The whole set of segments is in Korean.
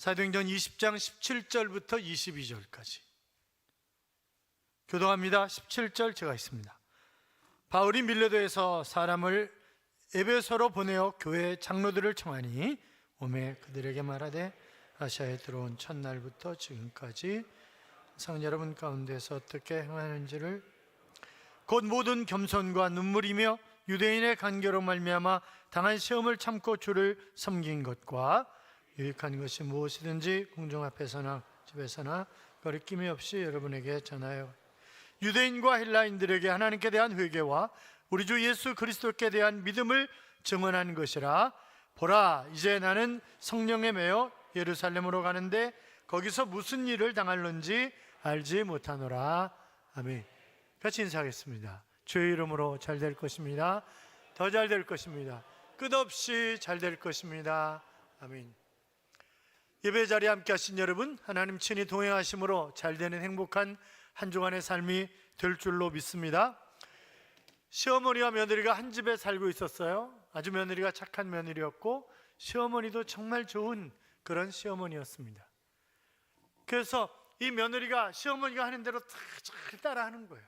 사도행전 20장 17절부터 22절까지 교도합니다. 17절 제가 있습니다. 바울이 밀레도에서 사람을 에베소로 보내어 교회 장로들을 청하니 오매 그들에게 말하되 아시아에 들어온 첫날부터 지금까지 상 여러분 가운데서 어떻게 행하는지를 곧 모든 겸손과 눈물이며 유대인의 간교로 말미암아 당한 시험을 참고 주를 섬긴 것과 유익한 것이 무엇이든지 공중 앞에서나 집에서나 거리낌이 없이 여러분에게 전하여 유대인과 헬라인들에게 하나님께 대한 회개와 우리 주 예수 그리스도께 대한 믿음을 증언한 것이라. 보라, 이제 나는 성령에 매여 예루살렘으로 가는데 거기서 무슨 일을 당할는지 알지 못하노라. 아멘. 같이 인사하겠습니다. 주의 이름으로 잘 될 것입니다. 더 잘 될 것입니다. 끝없이 잘 될 것입니다. 아멘. 예배 자리에 함께 하신 여러분, 하나님 친히 동행하심으로 잘 되는 행복한 한 주간의 삶이 될 줄로 믿습니다. 시어머니와 며느리가 한 집에 살고 있었어요. 아주 며느리가 착한 며느리였고 시어머니도 정말 좋은 그런 시어머니였습니다. 그래서 이 며느리가 시어머니가 하는 대로 잘 따라하는 거예요.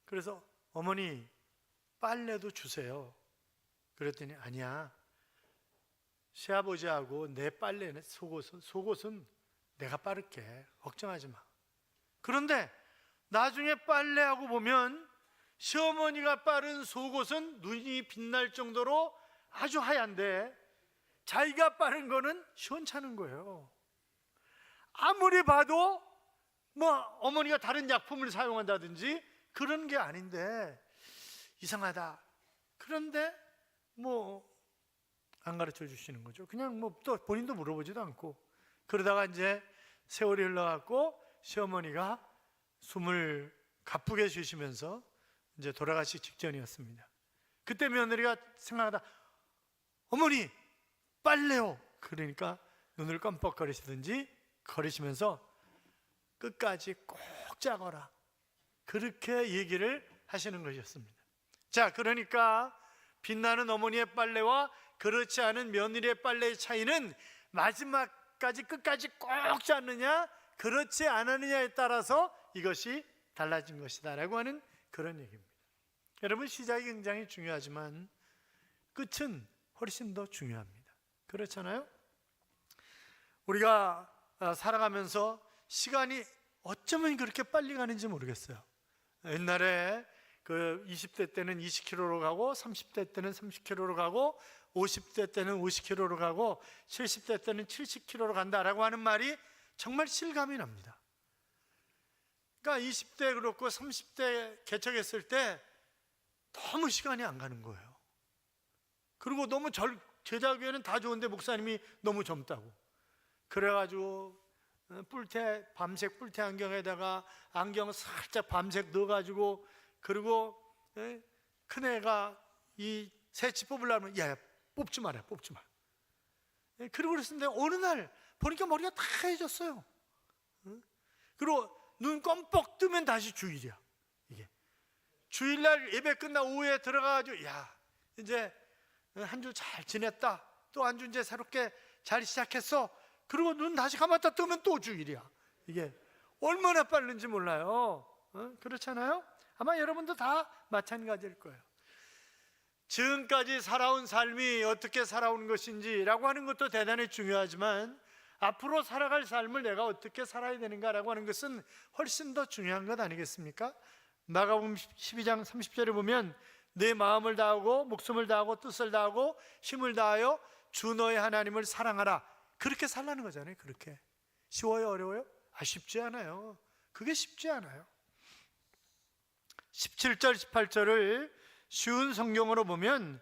그래서 어머니 빨래도 주세요. 그랬더니 아니야, 시아버지하고 내 빨래는 속옷은 내가 빠를게, 걱정하지 마. 그런데 나중에 빨래하고 보면 시어머니가 빠른 속옷은 눈이 빛날 정도로 아주 하얀데 자기가 빠른 거는 시원찮은 거예요. 아무리 봐도 뭐 어머니가 다른 약품을 사용한다든지 그런 게 아닌데 이상하다. 그런데 뭐 안 가르쳐 주시는 거죠. 그냥 뭐 또 본인도 물어보지도 않고. 그러다가 이제 세월이 흘러갔고 시어머니가 숨을 가쁘게 쉬시면서 이제 돌아가시기 직전이었습니다. 그때 며느리가 생각하다 어머니 빨래요. 그러니까 눈을 껌뻑거리시든지 거리시면서 끝까지 꼭 짜거라, 그렇게 얘기를 하시는 것이었습니다. 자, 그러니까 빛나는 어머니의 빨래와 그렇지 않은 며느리의 빨래의 차이는 마지막까지 끝까지 꼭 짰느냐 그렇지 않았느냐에 따라서 이것이 달라진 것이다 라고 하는 그런 얘기입니다. 여러분, 시작이 굉장히 중요하지만 끝은 훨씬 더 중요합니다. 그렇잖아요? 우리가 살아가면서 시간이 어쩌면 그렇게 빨리 가는지 모르겠어요. 옛날에 그 20대 때는 20km로 가고 30대 때는 30km로 가고 50대 때는 50km로 가고 70대 때는 70km로 간다라고 하는 말이 정말 실감이 납니다. 그러니까 20대 그렇고 30대 개척했을 때 너무 시간이 안 가는 거예요. 그리고 너무 제자교회는 다 좋은데 목사님이 너무 젊다고 그래가지고 밤색 뿔테 안경에다가 안경 살짝 밤색 넣어가지고, 그리고 큰애가 이 새치 뽑으려면 야 뽑지 마라. 그리고 그랬는데 어느 날 보니까 머리가 다 하얘졌어요. 그리고 눈 껌뻑 뜨면 다시 주일이야. 이게 주일날 예배 끝나 오후에 들어가가지고 야 이제 한 주 잘 지냈다, 또 한 주 이제 새롭게 잘 시작했어. 그리고 눈 다시 감았다 뜨면 또 주일이야. 이게 얼마나 빠른지 몰라요. 그렇잖아요? 아마 여러분도 다 마찬가지일 거예요. 지금까지 살아온 삶이 어떻게 살아온 것인지라고 하는 것도 대단히 중요하지만 앞으로 살아갈 삶을 내가 어떻게 살아야 되는가라고 하는 것은 훨씬 더 중요한 것 아니겠습니까? 마가복음 12장 30절에 보면 내 마음을 다하고 목숨을 다하고 뜻을 다하고 힘을 다하여 주 너의 하나님을 사랑하라. 그렇게 살라는 거잖아요. 그렇게 쉬워요? 어려워요? 쉽지 않아요. 그게 쉽지 않아요. 17절 18절을 쉬운 성경으로 보면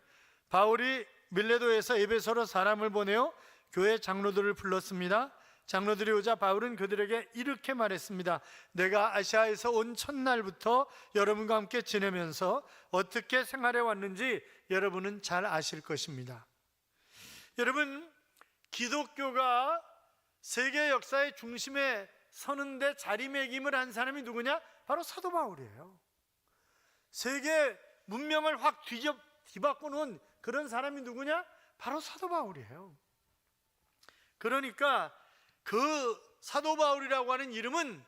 바울이 밀레도에서 에베소로 사람을 보내어 교회 장로들을 불렀습니다. 장로들이 오자 바울은 그들에게 이렇게 말했습니다. 내가 아시아에서 온 첫날부터 여러분과 함께 지내면서 어떻게 생활해 왔는지 여러분은 잘 아실 것입니다. 여러분, 기독교가 세계 역사의 중심에 서는데 자리매김을 한 사람이 누구냐? 바로 사도 바울이에요. 세계 문명을 확 뒤바꿔 놓은 그런 사람이 누구냐? 바로 사도 바울이에요. 그러니까 그 사도 바울이라고 하는 이름은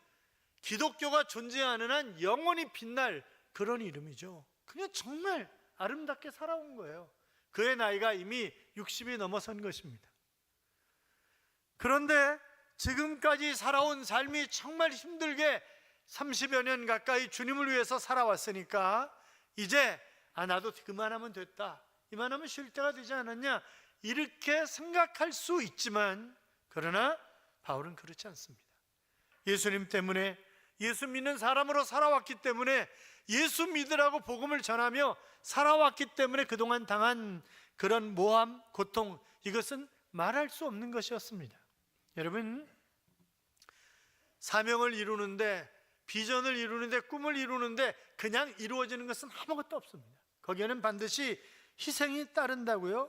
기독교가 존재하는 한 영원히 빛날 그런 이름이죠. 그냥 정말 아름답게 살아온 거예요. 그의 나이가 이미 60이 넘어선 것입니다. 그런데 지금까지 살아온 삶이 정말 힘들게 30여 년 가까이 주님을 위해서 살아왔으니까 이제 나도 그만하면 됐다, 이만하면 쉴 때가 되지 않았냐, 이렇게 생각할 수 있지만, 그러나 바울은 그렇지 않습니다. 예수님 때문에, 예수 믿는 사람으로 살아왔기 때문에, 예수 믿으라고 복음을 전하며 살아왔기 때문에 그동안 당한 그런 모함, 고통, 이것은 말할 수 없는 것이었습니다. 여러분, 사명을 이루는데, 비전을 이루는데, 꿈을 이루는데 그냥 이루어지는 것은 아무것도 없습니다. 거기에는 반드시 희생이 따른다고요.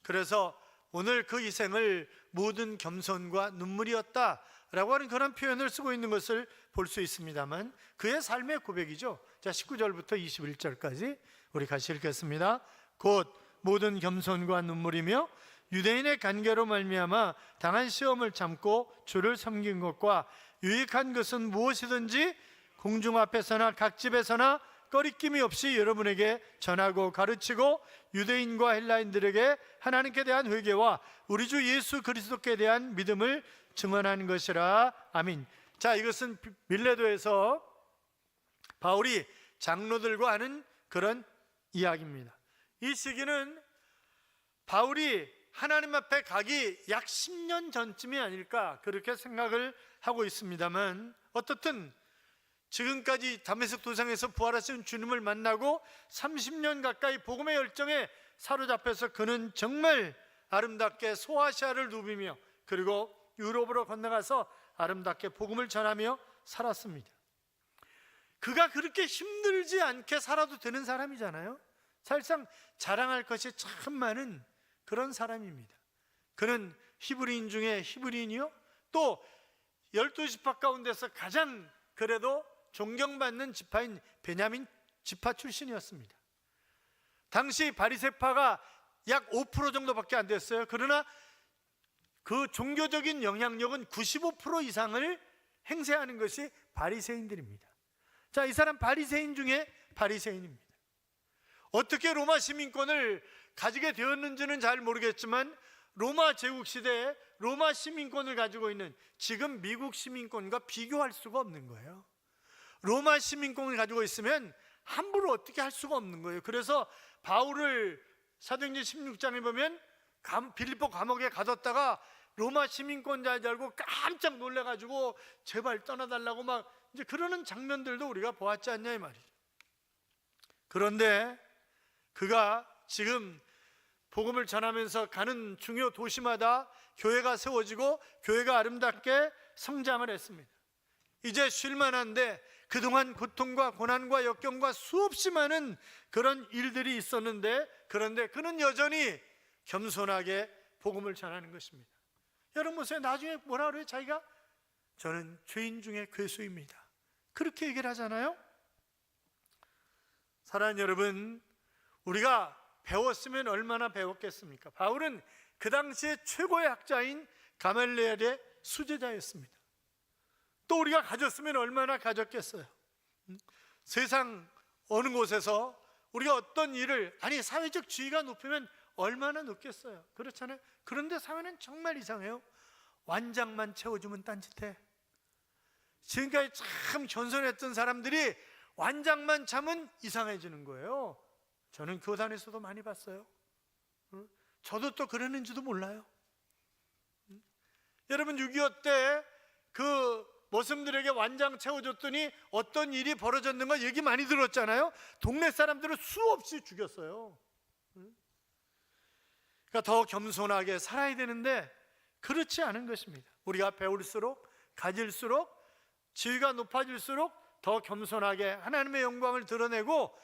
그래서 오늘 그 희생을 모든 겸손과 눈물이었다라고 하는 그런 표현을 쓰고 있는 것을 볼 수 있습니다만, 그의 삶의 고백이죠. 자, 19절부터 21절까지 우리 같이 읽겠습니다. 곧 모든 겸손과 눈물이며 유대인의 간계로 말미암아 당한 시험을 참고 주를 섬긴 것과 유익한 것은 무엇이든지 공중 앞에서나 각 집에서나 꺼리낌이 없이 여러분에게 전하고 가르치고 유대인과 헬라인들에게 하나님께 대한 회개와 우리 주 예수 그리스도께 대한 믿음을 증언하는 것이라. 아멘. 자, 이것은 밀레도에서 바울이 장로들과 하는 그런 이야기입니다. 이 시기는 바울이 하나님 앞에 가기 약 10년 전쯤이 아닐까 그렇게 생각을 하고 있습니다만, 어떻든 지금까지 다메섹 도상에서 부활하신 주님을 만나고 30년 가까이 복음의 열정에 사로잡혀서 그는 정말 아름답게 소아시아를 누비며 그리고 유럽으로 건너가서 아름답게 복음을 전하며 살았습니다. 그가 그렇게 힘들지 않게 살아도 되는 사람이잖아요. 사실상 자랑할 것이 참 많은 그런 사람입니다. 그는 히브리인 중에 히브리인이요, 또 12지파 가운데서 가장 그래도 존경받는 지파인 베냐민 지파 출신이었습니다. 당시 바리새파가 약 5% 정도밖에 안 됐어요. 그러나 그 종교적인 영향력은 95% 이상을 행사하는 것이 바리새인들입니다. 자, 이 사람 바리새인 중에 바리새인입니다. 어떻게 로마 시민권을 가지게 되었는지는 잘 모르겠지만, 로마 제국 시대에 로마 시민권을 가지고 있는 지금 미국 시민권과 비교할 수가 없는 거예요. 로마 시민권을 가지고 있으면 함부로 어떻게 할 수가 없는 거예요. 그래서 바울을 사도행전 16장에 보면 빌립보 감옥에 가뒀다가 로마 시민권자인 줄 알고 깜짝 놀래가지고 제발 떠나달라고 막 이제 그러는 장면들도 우리가 보았지 않냐 이 말이죠. 그런데 그가 지금 복음을 전하면서 가는 중요 도시마다 교회가 세워지고 교회가 아름답게 성장을 했습니다. 이제 쉴만한데 그동안 고통과 고난과 역경과 수없이 많은 그런 일들이 있었는데, 그런데 그는 여전히 겸손하게 복음을 전하는 것입니다. 여러분 보세요. 나중에 뭐라 그래요? 자기가 저는 죄인 중에 괴수입니다, 그렇게 얘기를 하잖아요. 사랑하는 여러분, 우리가 배웠으면 얼마나 배웠겠습니까? 바울은 그 당시에 최고의 학자인 가말리엘의 수제자였습니다. 또 우리가 가졌으면 얼마나 가졌겠어요. 세상 어느 곳에서 우리가 어떤 일을, 사회적 지위가 높으면 얼마나 높겠어요. 그렇잖아요. 그런데 사회는 정말 이상해요. 완장만 채워주면 딴짓해. 지금까지 참 겸손했던 사람들이 완장만 차면 이상해지는 거예요. 저는 교단에서도 많이 봤어요. 저도 또 그랬는지도 몰라요. 여러분, 6.25 때 그 모슴들에게 완장 채워줬더니 어떤 일이 벌어졌는가 얘기 많이 들었잖아요. 동네 사람들을 수없이 죽였어요. 그러니까 더 겸손하게 살아야 되는데 그렇지 않은 것입니다. 우리가 배울수록, 가질수록, 지위가 높아질수록 더 겸손하게 하나님의 영광을 드러내고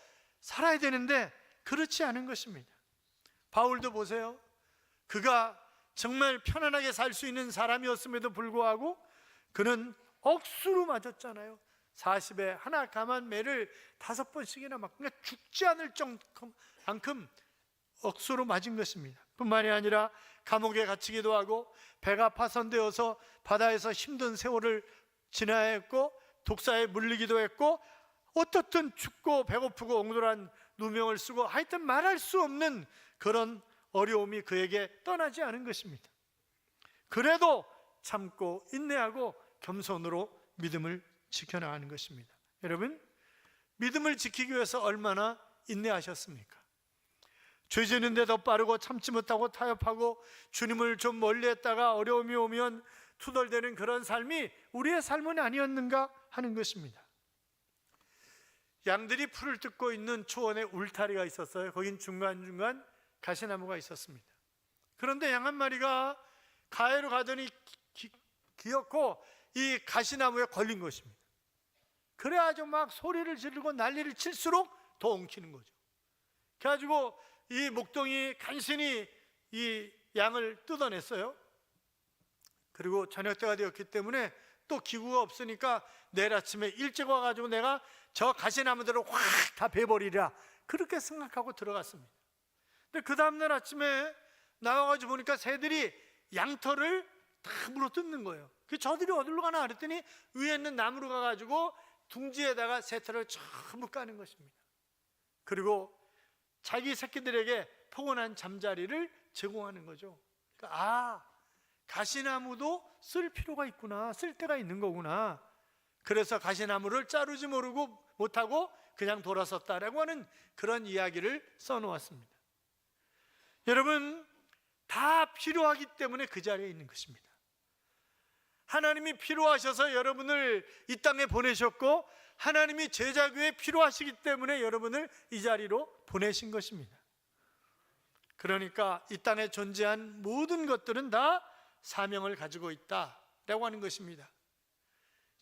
살아야 되는데 그렇지 않은 것입니다. 바울도 보세요. 그가 정말 편안하게 살 수 있는 사람이었음에도 불구하고 그는 억수로 맞았잖아요. 40에 하나 감한 매를 5번씩이나 맞고, 그러니까 죽지 않을 정도만큼 억수로 맞은 것입니다. 뿐만이 아니라 감옥에 갇히기도 하고 배가 파손되어서 바다에서 힘든 세월을 지나야 했고 독사에 물리기도 했고 어떻든 춥고 배고프고 옹졸한 누명을 쓰고 하여튼 말할 수 없는 그런 어려움이 그에게 떠나지 않은 것입니다. 그래도 참고 인내하고 겸손으로 믿음을 지켜나가는 것입니다. 여러분, 믿음을 지키기 위해서 얼마나 인내하셨습니까? 죄 지는데 더 빠르고 참지 못하고 타협하고 주님을 좀 멀리했다가 어려움이 오면 투덜대는 그런 삶이 우리의 삶은 아니었는가 하는 것입니다. 양들이 풀을 뜯고 있는 초원에 울타리가 있었어요. 거긴 중간중간 가시나무가 있었습니다. 그런데 양 한 마리가 가해로 가더니 기어코 이 가시나무에 걸린 것입니다. 그래가지고 막 소리를 지르고 난리를 칠수록 더 엉키는 거죠. 그래가지고 이 목동이 간신히 이 양을 뜯어냈어요. 그리고 저녁 때가 되었기 때문에 또 기구가 없으니까 내일 아침에 일찍 와가지고 내가 저 가시나무들을 확 다 베버리라 그렇게 생각하고 들어갔습니다. 근데 그 다음날 아침에 나와가지고 보니까 새들이 양털을 다 물어 뜯는 거예요. 저들이 어디로 가나 그랬더니 위에 있는 나무로 가가지고 둥지에다가 새털을 전부 까는 것입니다. 그리고 자기 새끼들에게 포근한 잠자리를 제공하는 거죠. 그러니까 가시나무도 쓸 필요가 있구나, 쓸 때가 있는 거구나. 그래서 가시나무를 자르지 못하고 그냥 돌아섰다라고 하는 그런 이야기를 써놓았습니다. 여러분, 다 필요하기 때문에 그 자리에 있는 것입니다. 하나님이 필요하셔서 여러분을 이 땅에 보내셨고 하나님이 제자교에 필요하시기 때문에 여러분을 이 자리로 보내신 것입니다. 그러니까 이 땅에 존재한 모든 것들은 다 사명을 가지고 있다라고 하는 것입니다.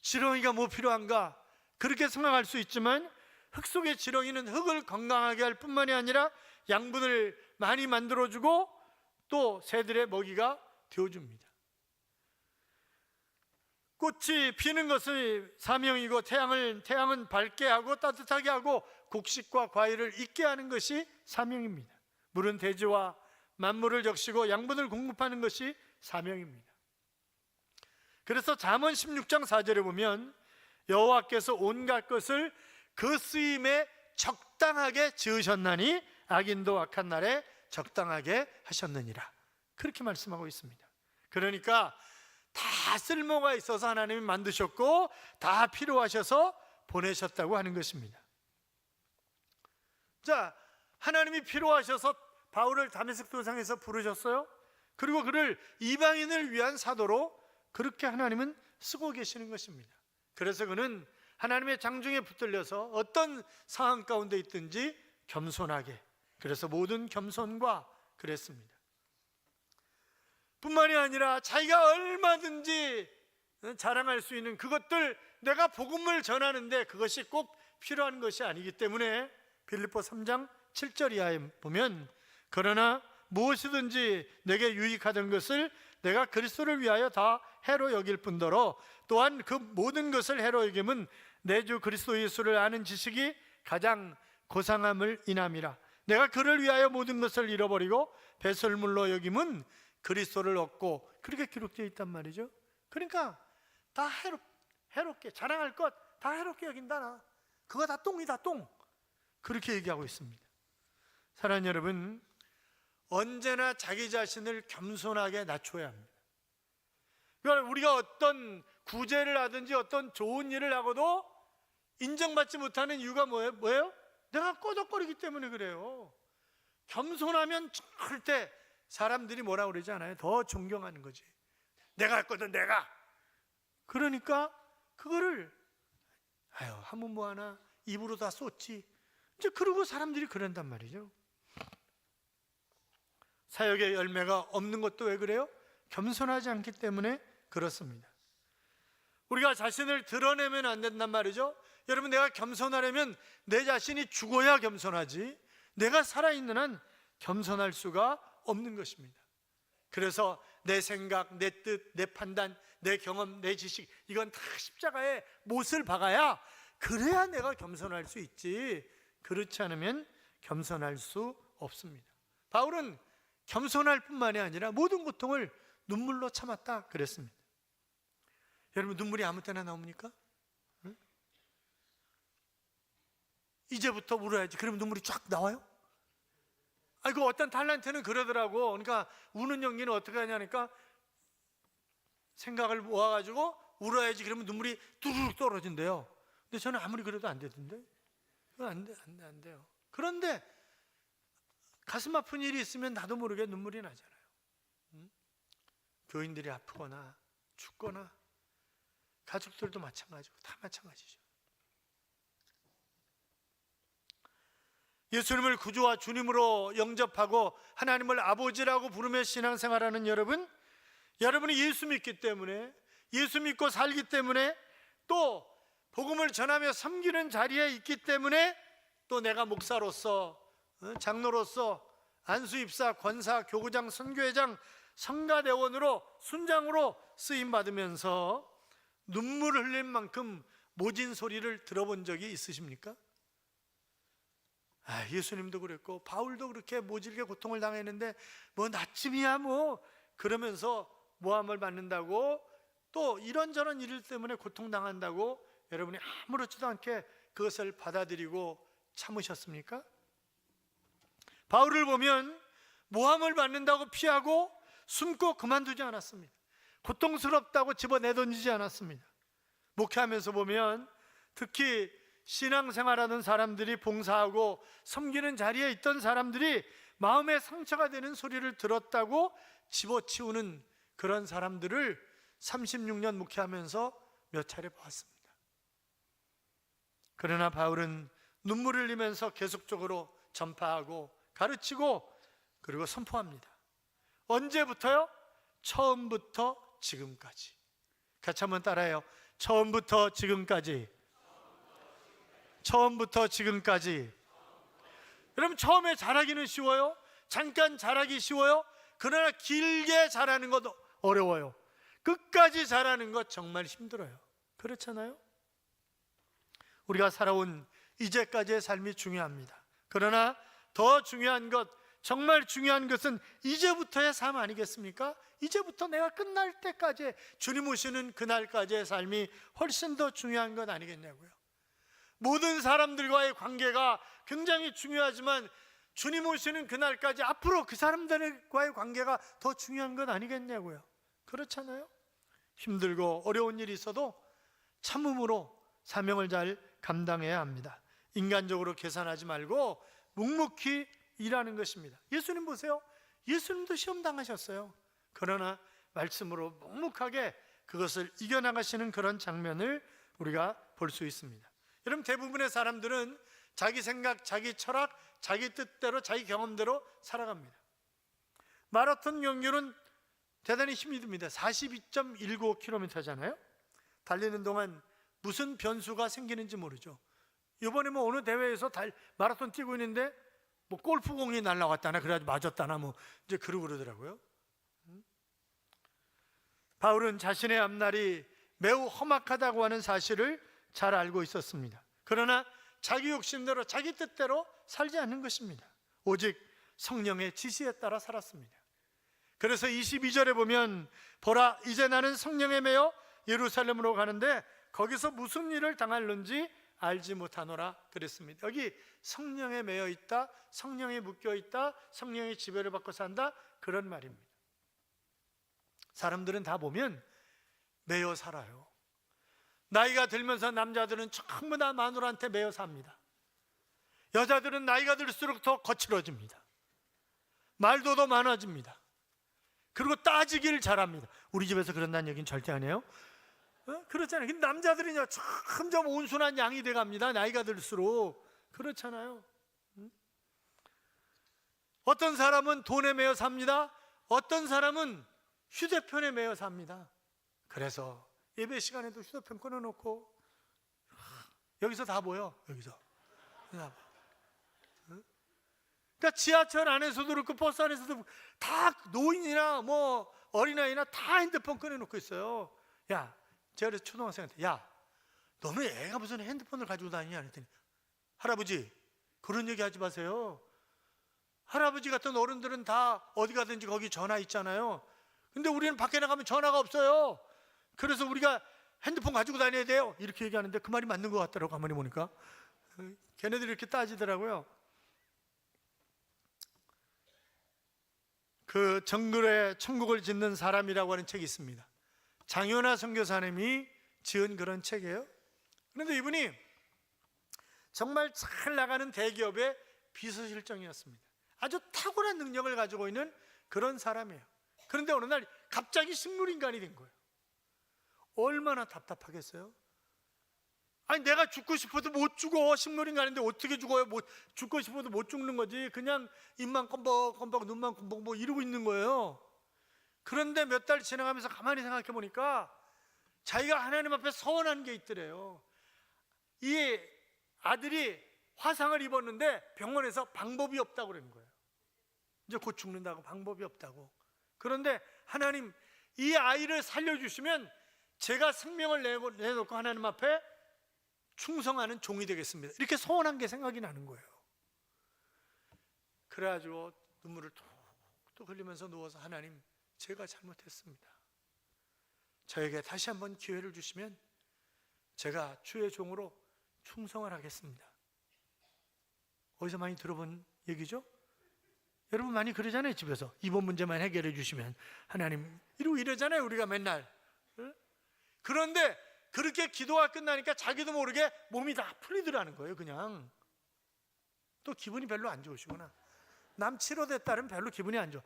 지렁이가 뭐 필요한가? 그렇게 생각할 수 있지만 흙 속의 지렁이는 흙을 건강하게 할 뿐만이 아니라 양분을 많이 만들어주고 또 새들의 먹이가 되어줍니다. 꽃이 피는 것이 사명이고 태양은 밝게 하고 따뜻하게 하고 곡식과 과일을 익게 하는 것이 사명입니다. 물은 대지와 만물을 적시고 양분을 공급하는 것이 사명입니다. 그래서 잠언 16장 4절에 보면 여호와께서 온갖 것을 그 쓰임에 적당하게 지으셨나니 악인도 악한 날에 적당하게 하셨느니라 그렇게 말씀하고 있습니다. 그러니까 다 쓸모가 있어서 하나님이 만드셨고 다 필요하셔서 보내셨다고 하는 것입니다. 자, 하나님이 필요하셔서 바울을 다메섹 도상에서 부르셨어요. 그리고 그를 이방인을 위한 사도로 그렇게 하나님은 쓰고 계시는 것입니다. 그래서 그는 하나님의 장중에 붙들려서 어떤 상황 가운데 있든지 겸손하게, 그래서 모든 겸손과 그랬습니다. 뿐만이 아니라 자기가 얼마든지 자랑할 수 있는 그것들, 내가 복음을 전하는데 그것이 꼭 필요한 것이 아니기 때문에 빌립보 3장 7절 이하에 보면 그러나 무엇이든지 내게 유익하던 것을 내가 그리스도를 위하여 다 해로 여길 뿐더러 또한 그 모든 것을 해로 여김은 내 주 그리스도 예수를 아는 지식이 가장 고상함을 인함이라. 내가 그를 위하여 모든 것을 잃어버리고 배설물로 여김은 그리스도를 얻고, 그렇게 기록되어 있단 말이죠. 그러니까 다 해롭게 자랑할 것 다 해롭게 여긴다. 나 그거 다 똥이다, 똥. 그렇게 얘기하고 있습니다. 사랑하는 여러분, 언제나 자기 자신을 겸손하게 낮춰야 합니다. 그러니까 우리가 어떤 구제를 하든지 어떤 좋은 일을 하고도 인정받지 못하는 이유가 뭐예요? 내가 꺼덕거리기 때문에 그래요. 겸손하면 절대 사람들이 뭐라 그러지 않아요? 더 존경하는 거지. 내가 할 거든 내가. 그러니까 그거를 하면 뭐하나, 입으로 다 쏟지. 이제 그러고 사람들이 그런단 말이죠. 사역의 열매가 없는 것도 왜 그래요? 겸손하지 않기 때문에 그렇습니다. 우리가 자신을 드러내면 안 된단 말이죠. 여러분, 내가 겸손하려면 내 자신이 죽어야 겸손하지, 내가 살아있는 한 겸손할 수가 없는 것입니다. 그래서 내 생각, 내 뜻, 내 판단, 내 경험, 내 지식, 이건 다 십자가에 못을 박아야, 그래야 내가 겸손할 수 있지, 그렇지 않으면 겸손할 수 없습니다. 바울은 겸손할 뿐만이 아니라 모든 고통을 눈물로 참았다 그랬습니다. 여러분, 눈물이 아무 때나 나옵니까? 응? 이제부터 울어야지. 그러면 눈물이 쫙 나와요? 그 어떤 탤런트는 그러더라고. 그러니까 우는 연기는 어떻게 하냐니까 생각을 모아가지고 울어야지. 그러면 눈물이 뚜루룩 떨어진대요. 근데 저는 아무리 그래도 안 되던데. 그건 안 돼요. 그런데 가슴 아픈 일이 있으면 나도 모르게 눈물이 나잖아요. 응? 교인들이 아프거나 죽거나 가족들도 마찬가지고 다 마찬가지죠. 예수님을 구주와 주님으로 영접하고 하나님을 아버지라고 부르며 신앙생활하는 여러분이 예수 믿기 때문에, 예수 믿고 살기 때문에, 또 복음을 전하며 섬기는 자리에 있기 때문에, 또 내가 목사로서, 장로로서, 안수입사, 권사, 교구장, 선교회장, 성가대원으로, 순장으로 쓰임받으면서 눈물을 흘릴 만큼 모진 소리를 들어본 적이 있으십니까? 예수님도 그랬고 바울도 그렇게 모질게 고통을 당했는데 뭐 나쯤이야 뭐 그러면서 모함을 받는다고, 또 이런저런 일 때문에 고통당한다고 여러분이 아무렇지도 않게 그것을 받아들이고 참으셨습니까? 바울을 보면 모함을 받는다고 피하고 숨고 그만두지 않았습니다. 고통스럽다고 집어내던지지 않았습니다. 목회하면서 보면 특히 신앙생활하는 사람들이, 봉사하고 섬기는 자리에 있던 사람들이 마음에 상처가 되는 소리를 들었다고 집어치우는 그런 사람들을 36년 목회하면서 몇 차례 보았습니다. 그러나 바울은 눈물을 흘리면서 계속적으로 전파하고 가르치고 그리고 선포합니다. 언제부터요? 처음부터 지금까지. 같이 한번 따라해요. 처음부터 지금까지. 처음부터 지금까지. 여러분, 처음에 잘하기는 쉬워요? 잠깐 잘하기 쉬워요? 그러나 길게 잘하는 것도 어려워요. 끝까지 잘하는 것 정말 힘들어요. 그렇잖아요? 우리가 살아온 이제까지의 삶이 중요합니다. 그러나 더 중요한 것, 정말 중요한 것은 이제부터의 삶 아니겠습니까? 이제부터 내가 끝날 때까지, 주님 오시는 그날까지의 삶이 훨씬 더 중요한 것 아니겠냐고요. 모든 사람들과의 관계가 굉장히 중요하지만 주님 오시는 그날까지 앞으로 그 사람들과의 관계가 더 중요한 것 아니겠냐고요. 그렇잖아요? 힘들고 어려운 일이 있어도 참음으로 사명을 잘 감당해야 합니다. 인간적으로 계산하지 말고 묵묵히 일하는 것입니다. 예수님 보세요. 예수님도 시험 당하셨어요. 그러나 말씀으로 묵묵하게 그것을 이겨나가시는 그런 장면을 우리가 볼 수 있습니다. 여러분, 대부분의 사람들은 자기 생각, 자기 철학, 자기 뜻대로, 자기 경험대로 살아갑니다. 마라톤 경주는 대단히 힘이 듭니다. 42.19km잖아요. 달리는 동안 무슨 변수가 생기는지 모르죠. 이번에 뭐 어느 대회에서 마라톤 뛰고 있는데 뭐 골프공이 날아왔다나 그래가지고 맞았다나 뭐 이제 그러더라고요. 바울은 자신의 앞날이 매우 험악하다고 하는 사실을 잘 알고 있었습니다. 그러나 자기 욕심대로, 자기 뜻대로 살지 않는 것입니다. 오직 성령의 지시에 따라 살았습니다. 그래서 22절에 보면, 보라, 이제 나는 성령에 매여 예루살렘으로 가는데 거기서 무슨 일을 당할는지 알지 못하노라 그랬습니다. 여기 성령에 매여 있다, 성령에 묶여 있다, 성령의 지배를 받고 산다, 그런 말입니다. 사람들은 다 보면 매여 살아요. 나이가 들면서 남자들은 전부 다 마누라한테 매여 삽니다. 여자들은 나이가 들수록 더 거칠어집니다. 말도 더 많아집니다. 그리고 따지기를 잘합니다. 우리 집에서 그런다는 얘기는 절대 안 해요. 그렇잖아요. 근데 남자들은요, 점점 온순한 양이 돼갑니다. 나이가 들수록. 그렇잖아요. 어떤 사람은 돈에 매여 삽니다. 어떤 사람은 휴대폰에 매여 삽니다. 그래서 예배 시간에도 휴대폰 끊어놓고 여기서 다 보여. 여기서 그러니까 지하철 안에서도 그렇고 버스 안에서도 다 노인이나 뭐 어린아이나 다 핸드폰 꺼내놓고 있어요. 야, 제가 그래서 초등학생한테, 야, 너는 애가 무슨 핸드폰을 가지고 다니냐 했더니, 할아버지 그런 얘기 하지 마세요. 할아버지 같은 어른들은 다 어디 가든지 거기 전화 있잖아요. 근데 우리는 밖에 나가면 전화가 없어요. 그래서 우리가 핸드폰 가지고 다녀야 돼요. 이렇게 얘기하는데 그 말이 맞는 것 같더라고. 가만히 보니까 걔네들이 이렇게 따지더라고요. 그 정글에 천국을 짓는 사람이라고 하는 책이 있습니다. 장윤아 선교사님이 지은 그런 책이에요. 그런데 이분이 정말 잘 나가는 대기업의 비서실장이었습니다. 아주 탁월한 능력을 가지고 있는 그런 사람이에요. 그런데 어느 날 갑자기 식물인간이 된 거예요. 얼마나 답답하겠어요? 아니 내가 죽고 싶어도 못 죽어. 식물인간인데 어떻게 죽어요? 죽고 싶어도 못 죽는 거지. 그냥 입만 껌벅껌벅 눈만 껌벅 이러고 있는 거예요. 그런데 몇 달 지나가면서 가만히 생각해 보니까 자기가 하나님 앞에 서원한 게 있더래요. 이 아들이 화상을 입었는데 병원에서 방법이 없다고 그러는 거예요. 이제 곧 죽는다고, 방법이 없다고. 그런데 하나님, 이 아이를 살려주시면 제가 생명을 내놓고 하나님 앞에 충성하는 종이 되겠습니다. 이렇게 소원한 게 생각이 나는 거예요. 그래가지고 눈물을 툭툭 흘리면서 누워서, 하나님, 제가 잘못했습니다. 저에게 다시 한번 기회를 주시면 제가 주의 종으로 충성을 하겠습니다. 어디서 많이 들어본 얘기죠? 여러분 많이 그러잖아요. 집에서 이번 문제만 해결해 주시면 하나님, 이러고 이러잖아요 우리가 맨날. 그런데 그렇게 기도가 끝나니까 자기도 모르게 몸이 다 풀리더라는 거예요. 그냥 또 기분이 별로 안 좋으시구나. 남 치료됐다면 별로 기분이 안 좋아.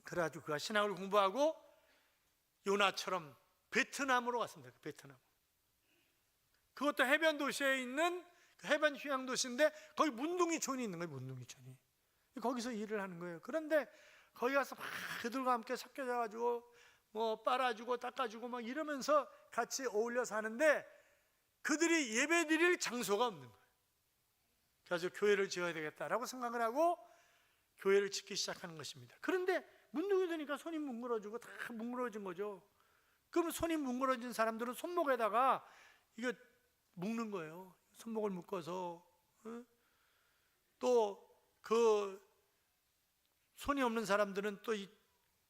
그래가지고 그가 신학을 공부하고 요나처럼 베트남으로 갔습니다. 베트남. 그것도 해변 도시에 있는 해변 휴양 도시인데 거기 문둥이촌이 있는 거예요. 문둥이촌이. 거기서 일을 하는 거예요. 그런데 거기 가서 막 그들과 함께 섞여져 가지고 뭐 빨아주고 닦아주고 막 이러면서 같이 어울려 사는데 그들이 예배드릴 장소가 없는 거예요. 그래서 교회를 지어야 되겠다라고 생각을 하고 교회를 짓기 시작하는 것입니다. 그런데 문둥이 되니까 손이 뭉그러지고 다 뭉그러진 거죠. 그럼 손이 뭉그러진 사람들은 손목에다가 이거 묶는 거예요. 손목을 묶어서. 또 그 손이 없는 사람들은 또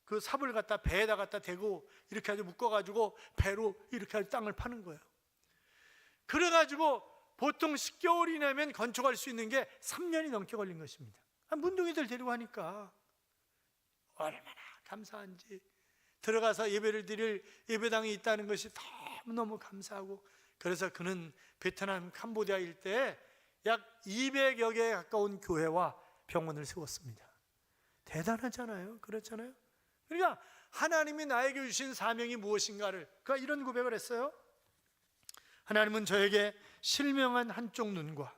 그 삽을 갖다 배에다 갖다 대고 이렇게 아주 묶어가지고 배로 이렇게 아주 땅을 파는 거예요. 그래가지고 보통 10개월이 내면 건축할 수 있는 게 3년이 넘게 걸린 것입니다. 문둥이들 데리고 하니까 얼마나 감사한지. 들어가서 예배를 드릴 예배당이 있다는 것이 너무너무 감사하고, 그래서 그는 베트남 캄보디아 일대에 약 200여 개에 가까운 교회와 병원을 세웠습니다. 대단하잖아요. 그렇잖아요. 그러니까 하나님이 나에게 주신 사명이 무엇인가를, 그가 이런 고백을 했어요. 하나님은 저에게 실명한 한쪽 눈과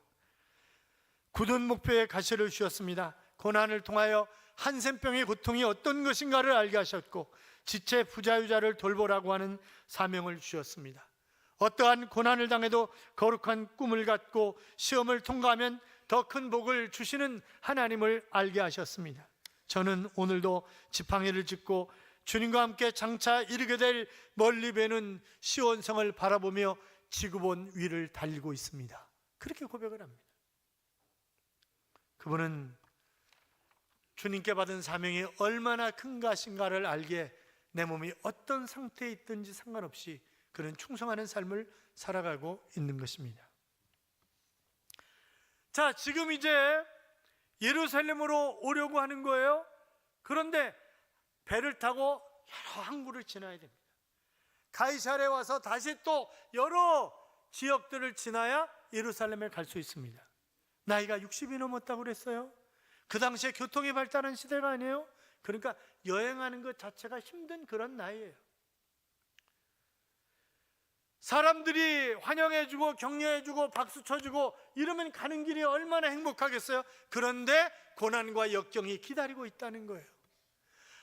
굳은 목표의 가시를 주셨습니다. 고난을 통하여 한센병의 고통이 어떤 것인가를 알게 하셨고 지체 부자유자를 돌보라고 하는 사명을 주셨습니다. 어떠한 고난을 당해도 거룩한 꿈을 갖고 시험을 통과하면 더 큰 복을 주시는 하나님을 알게 하셨습니다. 저는 오늘도 지팡이를 짚고 주님과 함께 장차 이르게 될 멀리 배는 시온성을 바라보며 지구본 위를 달리고 있습니다. 그렇게 고백을 합니다. 그분은 주님께 받은 사명이 얼마나 큰 것인가를 알게 내 몸이 어떤 상태에 있든지 상관없이 그는 충성하는 삶을 살아가고 있는 것입니다. 자, 지금 이제 예루살렘으로 오려고 하는 거예요. 그런데 배를 타고 여러 항구를 지나야 됩니다. 가이사랴에 와서 다시 또 여러 지역들을 지나야 예루살렘에 갈 수 있습니다. 나이가 60이 넘었다고 그랬어요. 그 당시에 교통이 발달한 시대가 아니에요. 그러니까 여행하는 것 자체가 힘든 그런 나이예요. 사람들이 환영해주고 격려해주고 박수 쳐주고 이러면 가는 길이 얼마나 행복하겠어요. 그런데 고난과 역경이 기다리고 있다는 거예요.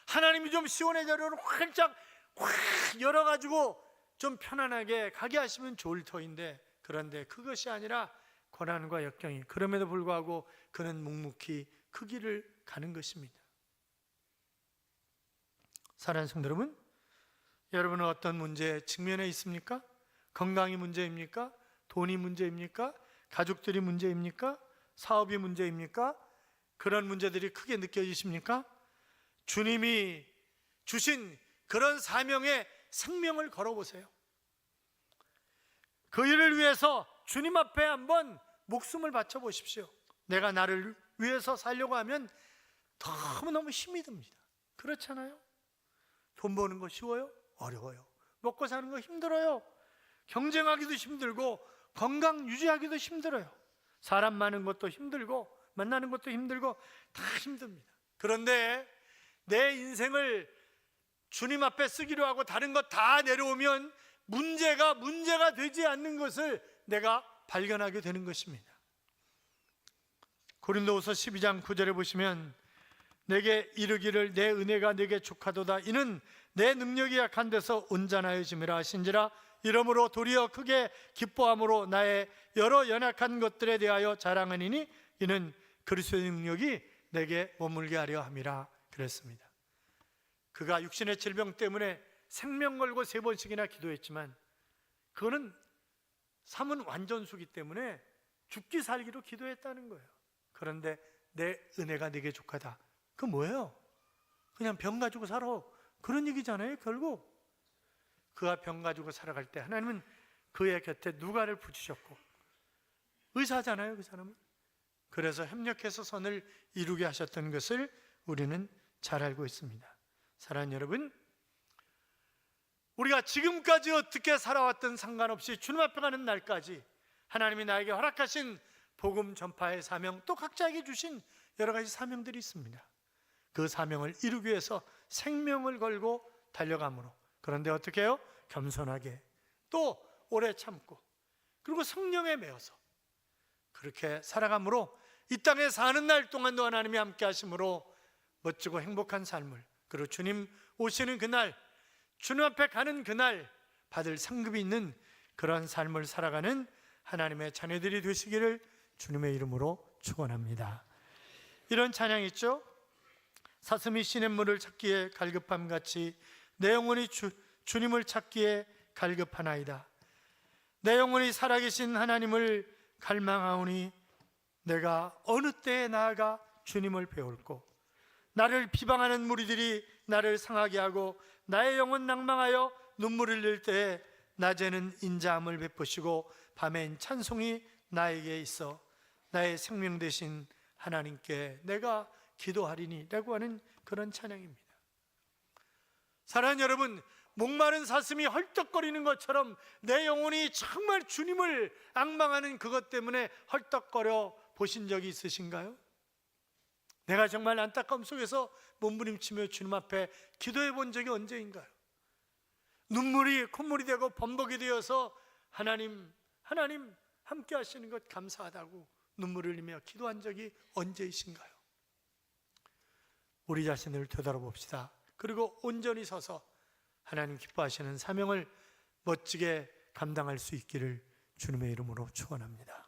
하나님이 좀 시온의 자리를 활짝 확 열어가지고 좀 편안하게 가게 하시면 좋을 터인데, 그런데 그것이 아니라 고난과 역경이, 그럼에도 불구하고 그는 묵묵히 그 길을 가는 것입니다. 사랑하는 성도 여러분, 여러분은 어떤 문제에 직면해 있습니까? 건강이 문제입니까? 돈이 문제입니까? 가족들이 문제입니까? 사업이 문제입니까? 그런 문제들이 크게 느껴지십니까? 주님이 주신 그런 사명에 생명을 걸어보세요. 그 일을 위해서 주님 앞에 한번 목숨을 바쳐보십시오. 내가 나를 위해서 살려고 하면 너무너무 힘이 듭니다. 그렇잖아요? 돈 버는 거 쉬워요? 어려워요. 먹고 사는 거 힘들어요. 경쟁하기도 힘들고 건강 유지하기도 힘들어요. 사람 많은 것도 힘들고 만나는 것도 힘들고 다 힘듭니다. 그런데 내 인생을 주님 앞에 쓰기로 하고 다른 것 다 내려오면 문제가 되지 않는 것을 내가 발견하게 되는 것입니다. 고린도후서 12장 9절에 보시면 내게 이르기를 내 은혜가 내게 족하도다 이는 내 능력이 약한 데서 온전하여짐이라 하신지라 이러므로 도리어 크게 기뻐함으로 나의 여러 연약한 것들에 대하여 자랑하니니 이는 그리스도의 능력이 내게 머물게 하려 함이라 그랬습니다. 그가 육신의 질병 때문에 생명 걸고 3번씩이나 기도했지만 그거는 삼은 완전수기 때문에 죽기 살기로 기도했다는 거예요. 그런데 내 은혜가 내게 족하다. 그 뭐예요? 그냥 병 가지고 살아. 그런 얘기잖아요. 결국 그가 병 가지고 살아갈 때 하나님은 그의 곁에 누가를 붙이셨고 의사잖아요. 그 사람은. 그래서 협력해서 선을 이루게 하셨던 것을 우리는 잘 알고 있습니다. 사랑하는 여러분, 우리가 지금까지 어떻게 살아왔든 상관없이 주님 앞에 가는 날까지 하나님이 나에게 허락하신 복음 전파의 사명, 또 각자에게 주신 여러 가지 사명들이 있습니다. 그 사명을 이루기 위해서 생명을 걸고 달려가므로, 그런데 어떻게 해요? 겸손하게, 또 오래 참고, 그리고 성령에 매어서 그렇게 살아가므로 이 땅에 사는 날 동안도 하나님이 함께 하심으로 멋지고 행복한 삶을, 그리고 주님 오시는 그날, 주님 앞에 가는 그날 받을 상급이 있는 그러한 삶을 살아가는 하나님의 자녀들이 되시기를 주님의 이름으로 축원합니다. 이런 찬양 있죠? 사슴이 시냇물을 찾기에 갈급함같이 내 영혼이 주님을 찾기에 갈급하나이다. 내 영혼이 살아계신 하나님을 갈망하오니 내가 어느 때에 나아가 주님을 배울고 나를 비방하는 무리들이 나를 상하게 하고 나의 영혼 낭망하여 눈물을 흘릴 때에 낮에는 인자함을 베푸시고 밤엔 찬송이 나에게 있어 나의 생명 되신 하나님께 내가 기도하리니 라고 하는 그런 찬양입니다. 사랑하는 여러분, 목마른 사슴이 헐떡거리는 것처럼 내 영혼이 정말 주님을 앙망하는 그것 때문에 헐떡거려 보신 적이 있으신가요? 내가 정말 안타까움 속에서 몸부림치며 주님 앞에 기도해 본 적이 언제인가요? 눈물이 콧물이 되고 범벅이 되어서 하나님 함께 하시는 것 감사하다고 눈물을 흘리며 기도한 적이 언제이신가요? 우리 자신을 되돌아봅시다. 그리고 온전히 서서 하나님 기뻐하시는 사명을 멋지게 감당할 수 있기를 주님의 이름으로 축원합니다.